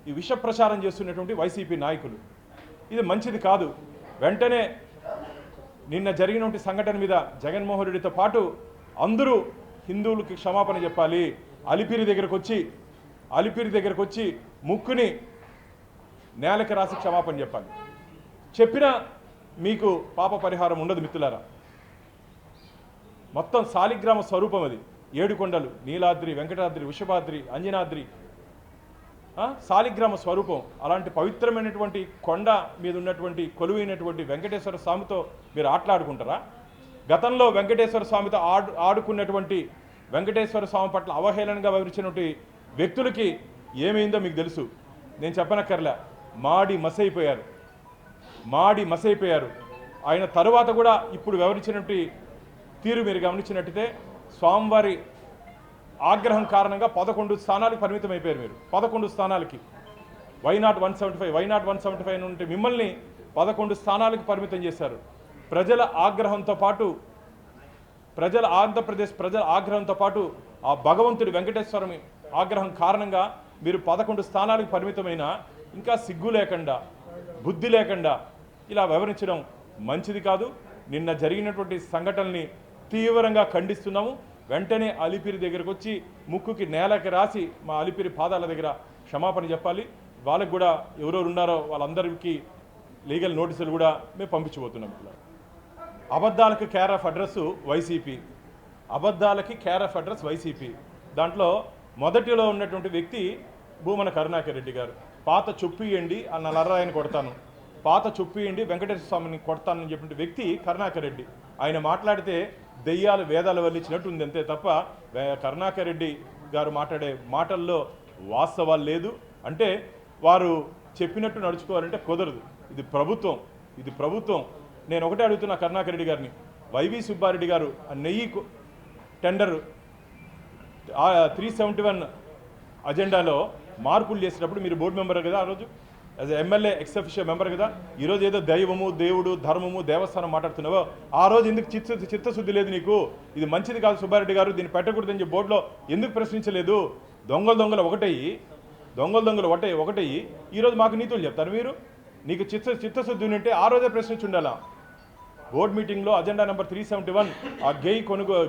ఈ విష ప్రచారం చేస్తున్నటువంటి వైసీపీ నాయకులు. ఇది మంచిది కాదు. వెంటనే నిన్న జరిగినటువంటి సంఘటన మీద జగన్మోహన్ రెడ్డితో పాటు అందరూ హిందువులకి క్షమాపణ చెప్పాలి. అలిపిరి దగ్గరకు వచ్చి ముక్కుని నేలకి రాసి క్షమాపణ చెప్పాలి. చెప్పినా మీకు పాప పరిహారం ఉండదు మిత్రులారా. మొత్తం శాలిగ్రామ స్వరూపం అది. 7 కొండలు, నీలాద్రి, వెంకటాద్రి, వృషభాద్రి, అంజనాద్రి, శాలిగ్రామ స్వరూపం. అలాంటి పవిత్రమైనటువంటి కొండ మీద ఉన్నటువంటి కొలువైనటువంటి వెంకటేశ్వర స్వామితో మీరు ఆటలాడుకుంటారా? గతంలో వెంకటేశ్వర స్వామితో ఆడుకున్నటువంటి వెంకటేశ్వర స్వామి పట్ల అవహేళనగా వివరించినటువంటి వ్యక్తులకి ఏమైందో మీకు తెలుసు. నేను చెప్పనక్కర్లే. మాడి మసైపోయారు. ఆయన తరువాత కూడా ఇప్పుడు వివరించినటువంటి తీరు మీరు గమనించినట్టయితే స్వామివారి ఆగ్రహం కారణంగా 11 స్థానాలకు పరిమితం అయిపోయారు. మీరు 11 స్థానాలకి వైనాట్ 175 నుండి మిమ్మల్ని 11 స్థానాలకు పరిమితం చేశారు. ఆంధ్రప్రదేశ్ ప్రజల ఆగ్రహంతో పాటు ఆ భగవంతుడి వెంకటేశ్వరమి ఆగ్రహం కారణంగా మీరు 11 స్థానాలకు పరిమితమైన ఇంకా సిగ్గు లేకుండా, బుద్ధి లేకుండా ఇలా వివరించడం మంచిది కాదు. నిన్న జరిగినటువంటి సంఘటనల్ని తీవ్రంగా ఖండిస్తున్నాము. వెంటనే అలిపిరి దగ్గరకు వచ్చి ముక్కుకి నేలకి రాసి మా అలిపిరి పాదాల దగ్గర క్షమాపణ చెప్పాలి. వాళ్ళకు కూడా ఎవరెవరు ఉన్నారో వాళ్ళందరికీ లీగల్ నోటీసులు కూడా మేము పంపించబోతున్నాం. అబద్ధాలకి కేర్ ఆఫ్ అడ్రస్ వైసీపీ. దాంట్లో మొదటిలో ఉన్నటువంటి వ్యక్తి భూమన కరుణాకర్ రెడ్డి గారు. పాత చొప్పు ఇయ్యండి అన్న నర్రాయని కొడతాను, పాత చొప్పు ఇయ్యండి వెంకటేశ్వర స్వామిని కొడతానని చెప్పిన వ్యక్తి కరుణాకర్ రెడ్డి. ఆయన మాట్లాడితే దెయ్యాలు వేదాలు వల్లించినట్టు ఉంది అంతే తప్ప కరుణాకర్ రెడ్డి గారు మాట్లాడే మాటల్లో వాస్తవాలు లేదు. అంటే వారు చెప్పినట్టు నడుచుకోవాలంటే కుదరదు. ఇది ప్రభుత్వం. నేను ఒకటే అడుగుతున్నా కరుణాకర్ రెడ్డి గారిని. వైవి సుబ్బారెడ్డి గారు ఆ నెయ్యి టెండర్ 371 అజెండాలో మార్పులు చేసేటప్పుడు మీరు బోర్డు మెంబర్ కదా, ఆ రోజు యాజ్ ఎమ్మెల్యే ఎక్స్-అఫిషియో మెంబర్ కదా. ఈరోజు ఏదో దైవము, దేవుడు, ధర్మము, దేవస్థానం మాట్లాడుతున్నావో ఆ రోజు ఎందుకు చిత్తశుద్ధి లేదు నీకు? ఇది మంచిది కాదు సుబ్బారెడ్డి గారు, దీన్ని పెట్టకూడదని చెప్పి బోర్డులో ఎందుకు ప్రశ్నించలేదు? దొంగలు ఒకటయ్యి ఈరోజు మాకు నీతులు చెప్తారు మీరు. నీకు చిత్తశుద్ధి ఉంటే ఆ రోజే ప్రశ్నించి ఉండాలా. బోర్డు మీటింగ్లో అజెండా నెంబర్ 371 ఆ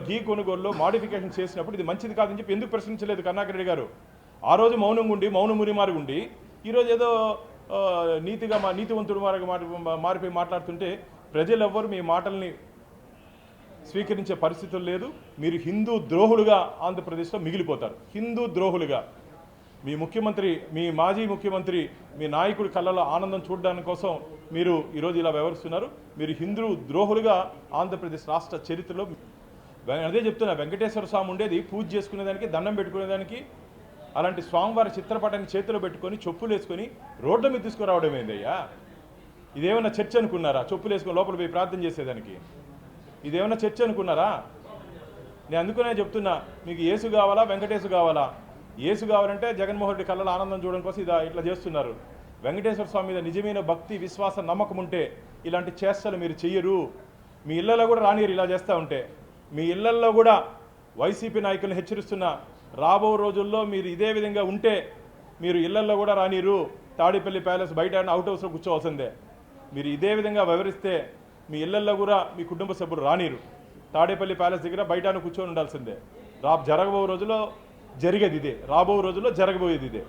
గీ కొనుగోలులో మాడిఫికేషన్ చేసినప్పుడు ఇది మంచిది కాదని చెప్పి ఎందుకు ప్రశ్నించలేదు కరుణాకర్ రెడ్డి గారు? ఆ రోజు మౌనమురిమారుగుండి ఈరోజు ఏదో నీతివంతుడు మారిపోయి మాట్లాడుతుంటే ప్రజలు ఎవ్వరు మీ మాటల్ని స్వీకరించే పరిస్థితులు లేదు. మీరు హిందూ ద్రోహులుగా ఆంధ్రప్రదేశ్లో మిగిలిపోతారు. హిందూ ద్రోహులుగా మీ ముఖ్యమంత్రి, మీ మాజీ ముఖ్యమంత్రి, మీ నాయకుడి కళ్ళలో ఆనందం చూడడానికి కోసం మీరు ఈరోజు ఇలా వ్యవహరిస్తున్నారు. మీరు హిందూ ద్రోహులుగా ఆంధ్రప్రదేశ్ రాష్ట్ర చరిత్రలో అదే చెప్తున్నా. వెంకటేశ్వర స్వామి ఉండేది పూజ చేసుకునేదానికి, దండం పెట్టుకునేదానికి. అలాంటి స్వామివారి చిత్రపటాన్ని చేతిలో పెట్టుకొని చెప్పులు వేసుకొని రోడ్ల మీద తీసుకురావడం ఏందయ్యా? ఇదేమన్నా చర్చ్ అనుకున్నారా? చెప్పులు వేసుకొని లోపల పోయి ప్రార్థన చేసేదానికి ఇదేమన్నా చర్చ్ అనుకున్నారా? నేను అందుకనే చెప్తున్నా, మీకు యేసు కావాలా, వెంకటేశు కావాలా? యేసు కావాలంటే జగన్మోహన్ రెడ్డి కళ్ళలో ఆనందం చూడడం కోసం ఇట్లా చేస్తున్నారు. వెంకటేశ్వర స్వామి మీద నిజమైన భక్తి, విశ్వాసం, నమ్మకం ఉంటే ఇలాంటి చేష్టలు మీరు చెయ్యరు. మీ ఇళ్లలో కూడా రానియరు ఇలా చేస్తూ ఉంటే. మీ ఇళ్లల్లో కూడా వైసీపీ నాయకులను హెచ్చరిస్తున్నా, రాబో రోజుల్లో మీరు ఇదే విధంగా ఉంటే మీరు ఇళ్లల్లో కూడా రానిరు. తాడేపల్లి ప్యాలెస్ బయట అవుట్ హౌస్లో కూర్చోవాల్సిందే. మీరు ఇదే విధంగా వ్యవహరిస్తే మీ ఇళ్లల్లో కూడా మీ కుటుంబ సభ్యులు రానిరు. తాడేపల్లి ప్యాలెస్ దగ్గర బయట కూర్చొని ఉండాల్సిందే. జరగబో రోజుల్లో జరిగేది ఇదే, రాబో రోజుల్లో జరగబోయేది ఇదే.